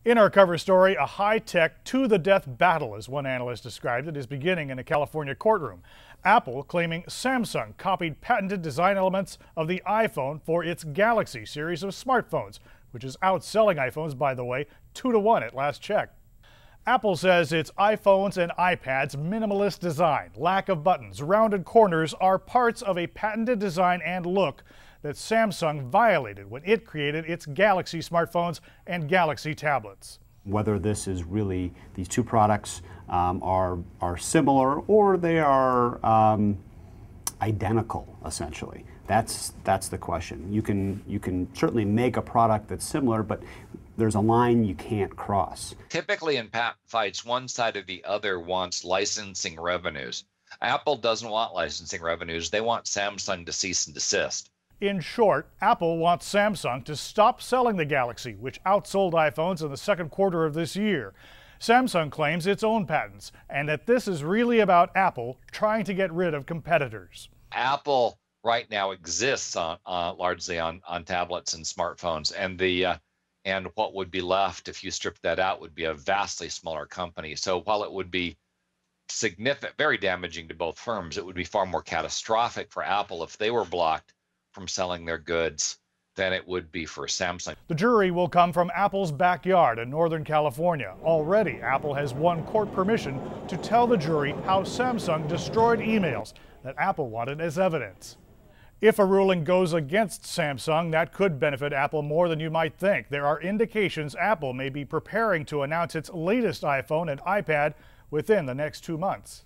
In our cover story, a high-tech to-the-death battle, as one analyst described it, is beginning in a California courtroom. Apple claiming Samsung copied patented design elements of the iPhone for its Galaxy series of smartphones, which is outselling iPhones, by the way, 2-to-1 at last check. Apple says its iPhones and iPads' minimalist design, lack of buttons, rounded corners are parts of a patented design and look that Samsung violated when it created its Galaxy smartphones and Galaxy tablets. Whether this is really, these two products are similar or they are identical, essentially. That's the question. You can certainly make a product that's similar, but there's a line you can't cross. Typically in patent fights, one side or the other wants licensing revenues. Apple doesn't want licensing revenues. They want Samsung to cease and desist. In short, Apple wants Samsung to stop selling the Galaxy, which outsold iPhones in the second quarter of this year. Samsung claims its own patents, and that this is really about Apple trying to get rid of competitors. Apple right now exists largely on tablets and smartphones, and what would be left if you strip that out would be a vastly smaller company. So while it would be significant, very damaging to both firms, it would be far more catastrophic for Apple if they were blocked from selling their goods than it would be for Samsung. The jury will come from Apple's backyard in Northern California. Already, Apple has won court permission to tell the jury how Samsung destroyed emails that Apple wanted as evidence. If a ruling goes against Samsung, that could benefit Apple more than you might think. There are indications Apple may be preparing to announce its latest iPhone and iPad within the next 2 months.